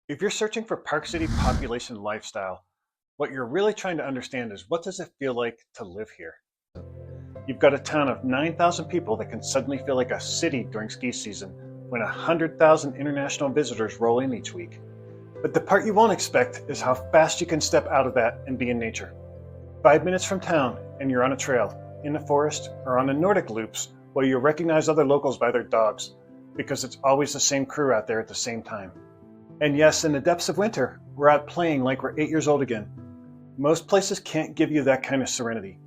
If you're searching for Park City population lifestyle, what you're really trying to understand is what does it feel like to live here? You've got a town of 9,000 people that can suddenly feel like a city during ski season when 100,000 international visitors roll in each week. But the part you won't expect is how fast you can step out of that and be in nature. 5 minutes from town and you're on a trail, in the forest, or on the Nordic loops where you'll recognize other locals by their dogs because it's always the same crew out there at the same time. And yes, in the depths of winter, we're out playing like we're 8 years old again. Most places can't give you that kind of serenity.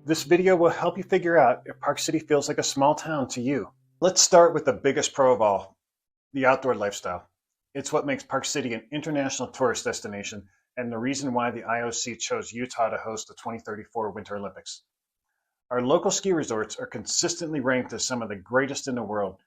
This video will help you figure out if Park City feels like a small town to you. Let's start with the biggest pro of all, the outdoor lifestyle. It's what makes Park City an international tourist destination and the reason why the IOC chose Utah to host the 2034 Winter Olympics. Our local ski resorts are consistently ranked as some of the greatest in the world,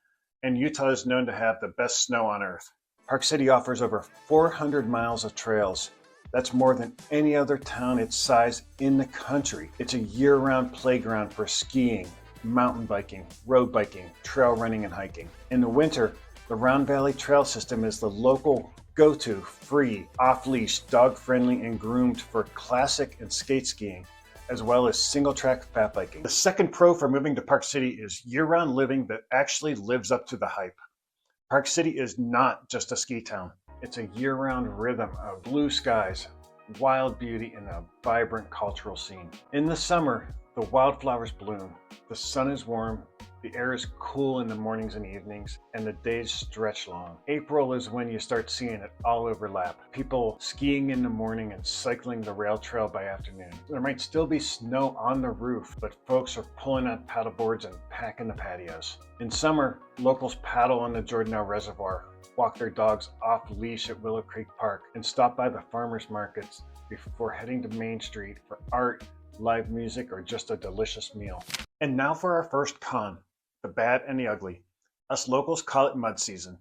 and Utah is known to have the best snow on earth. Park City offers over 400 miles of trails. That's more than any other town its size in the country. It's a year-round playground for skiing, mountain biking, road biking, trail running, and hiking. In the winter, the Round Valley Trail System is the local go-to, free, off-leash, dog-friendly, and groomed for classic and skate skiing, as well as single-track fat biking. The second pro for moving to Park City is year-round living that actually lives up to the hype. Park City is not just a ski town. It's a year-round rhythm of blue skies, wild beauty, and a vibrant cultural scene. In the summer, the wildflowers bloom, the sun is warm, the air is cool in the mornings and evenings, and the days stretch long. April is when you start seeing it all overlap. People skiing in the morning and cycling the rail trail by afternoon. There might still be snow on the roof, but folks are pulling out paddle boards and packing the patios. In summer, locals paddle on the Jordanelle Reservoir, walk their dogs off leash at Willow Creek Park, and stop by the farmers markets before heading to Main Street for art, live music, or just a delicious meal. And now for our first con, the bad and the ugly. Us locals call it mud season.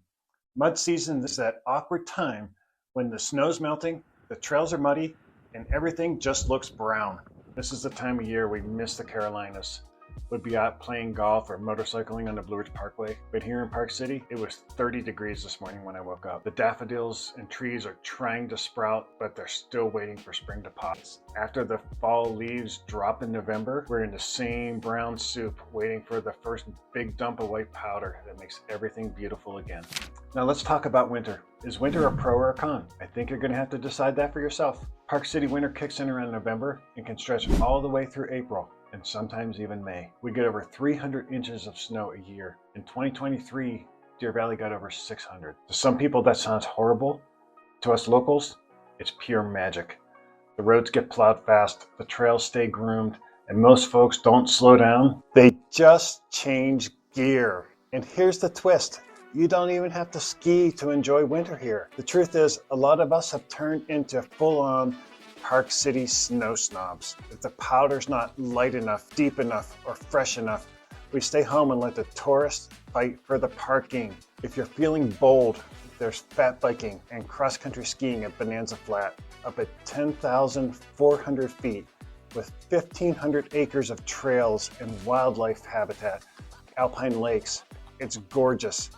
Mud season is that awkward time when the snow's melting, the trails are muddy, and everything just looks brown. This is the time of year we miss the Carolinas. Would be out playing golf or motorcycling on the Blue Ridge Parkway. But here in Park City, it was 30 degrees this morning when I woke up. The daffodils and trees are trying to sprout, but they're still waiting for spring to pop. After the fall leaves drop in November, we're in the same brown soup, waiting for the first big dump of white powder that makes everything beautiful again. Now let's talk about winter. Is winter a pro or a con? I think you're gonna have to decide that for yourself. Park City winter kicks in around November and can stretch all the way through April, and sometimes even May. We get over 300 inches of snow a year. In 2023, Deer Valley got over 600. To some people that sounds horrible. To us locals, it's pure magic. The roads get plowed fast, the trails stay groomed, and most folks don't slow down. They just change gear. And here's the twist. You don't even have to ski to enjoy winter here. The truth is, a lot of us have turned into full-on Park City snow snobs. If the powder's not light enough, deep enough, or fresh enough, we stay home and let the tourists fight for the parking. If you're feeling bold, there's fat biking and cross-country skiing at Bonanza Flat, up at 10,400 feet with 1,500 acres of trails and wildlife habitat, alpine lakes. It's gorgeous,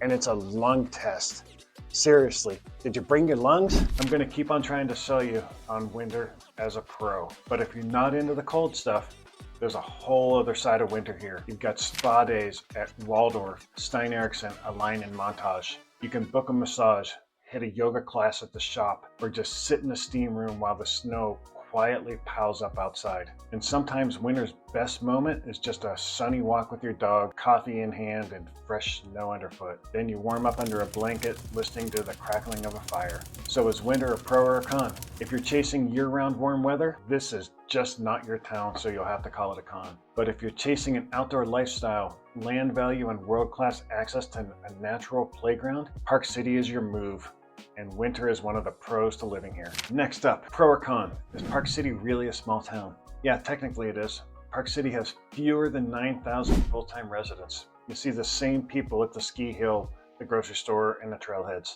and it's a lung test. Seriously, did you bring your lungs? I'm going to keep on trying to sell you on winter as a pro. But if you're not into the cold stuff, there's a whole other side of winter here. You've got spa days at Waldorf, Stein Eriksen, Align, and Montage. You can book a massage, hit a yoga class at the shop, or just sit in the steam room while the snow quietly piles up outside. And sometimes winter's best moment is just a sunny walk with your dog, coffee in hand, and fresh snow underfoot. Then you warm up under a blanket, listening to the crackling of a fire. So is winter a pro or a con? If you're chasing year-round warm weather, this is just not your town, so you'll have to call it a con. But if you're chasing an outdoor lifestyle, land value, and world-class access to a natural playground, Park City is your move. And winter is one of the pros to living here. Next up, pro or con, is Park City really a small town? Yeah, technically it is. Park City has fewer than 9,000 full-time residents. You see the same people at the ski hill, the grocery store, and the trailheads.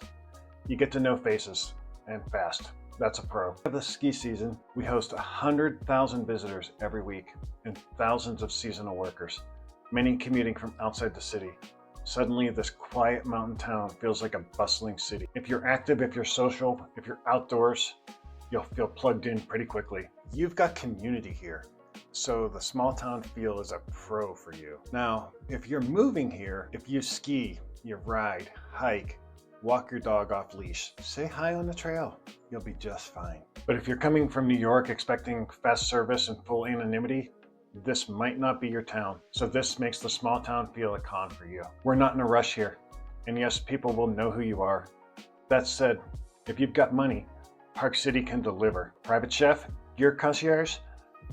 You get to know faces, and fast. That's a pro. For the ski season, we host 100,000 visitors every week and thousands of seasonal workers, many commuting from outside the city. Suddenly, this quiet mountain town feels like a bustling city. If you're active, if you're social, if you're outdoors, you'll feel plugged in pretty quickly. You've got community here, so the small town feel is a pro for you. Now, if you're moving here, if you ski, you ride, hike, walk your dog off leash, say hi on the trail, you'll be just fine. But if you're coming from New York expecting fast service and full anonymity, this might not be your town. So this makes the small town feel a con for you. We're not in a rush here. And yes, people will know who you are. That said, if you've got money, Park City can deliver. Private chef, gear concierge,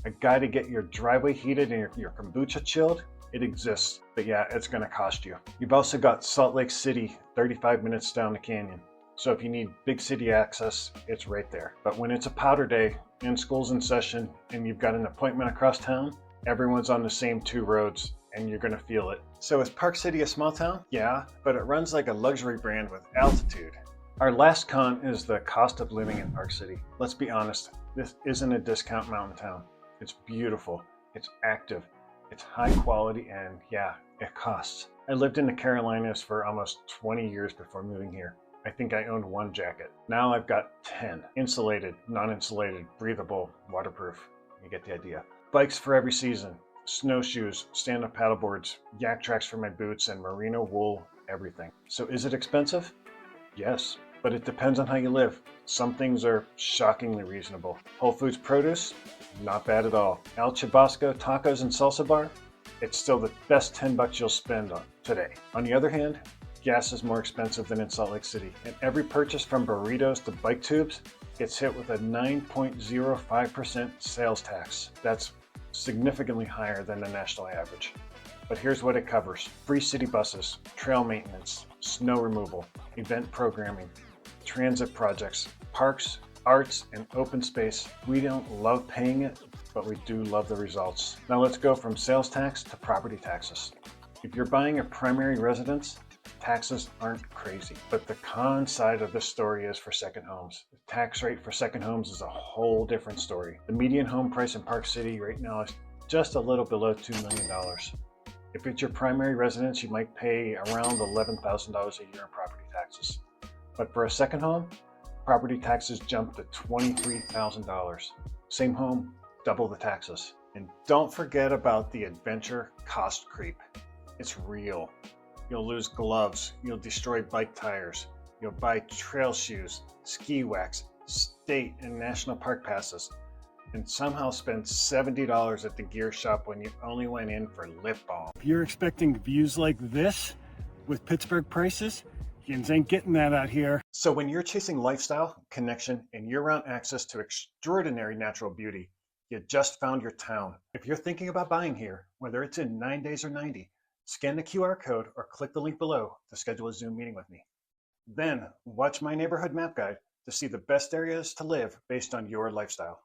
a guy to get your driveway heated and your kombucha chilled, it exists. But yeah, it's gonna cost you. You've also got Salt Lake City, 35 minutes down the canyon. So if you need big city access, it's right there. But when it's a powder day and school's in session and you've got an appointment across town, everyone's on the same two roads and you're gonna feel it. So is Park City a small town? Yeah, but it runs like a luxury brand with altitude. Our last con is the cost of living in Park City. Let's be honest, this isn't a discount mountain town. It's beautiful, it's active, it's high quality, and yeah, it costs. I lived in the Carolinas for almost 20 years before moving here. I think I owned one jacket. Now I've got 10. Insulated, non-insulated, breathable, waterproof. You get the idea. Bikes for every season, snowshoes, stand-up paddleboards, yak tracks for my boots, and merino wool, everything. So is it expensive? Yes, but it depends on how you live. Some things are shockingly reasonable. Whole Foods produce? Not bad at all. El Chubasco tacos and salsa bar? It's still the best $10 you'll spend on today. On the other hand, gas is more expensive than in Salt Lake City, and every purchase from burritos to bike tubes gets hit with a 9.05% sales tax. That's significantly higher than the national average. But here's what it covers: free city buses, trail maintenance, snow removal, event programming, transit projects, parks, arts, and open space. We don't love paying it, but we do love the results. Now let's go from sales tax to property taxes. If you're buying a primary residence, taxes aren't crazy, but the con side of the story is for second homes. The tax rate for second homes is a whole different story. The median home price in Park City right now is just a little below $2 million. If it's your primary residence, you might pay around $11,000 a year in property taxes. But for a second home, property taxes jump to $23,000. Same home, double the taxes. And don't forget about the adventure cost creep. It's real. You'll lose gloves, you'll destroy bike tires, you'll buy trail shoes, ski wax, state and national park passes, and somehow spend $70 at the gear shop when you only went in for lip balm. If you're expecting views like this with Pittsburgh prices, yins ain't getting that out here. So when you're chasing lifestyle, connection, and year-round access to extraordinary natural beauty, you just found your town. If you're thinking about buying here, whether it's in 9 days or 90, scan the QR code or click the link below to schedule a Zoom meeting with me. Then watch my neighborhood map guide to see the best areas to live based on your lifestyle.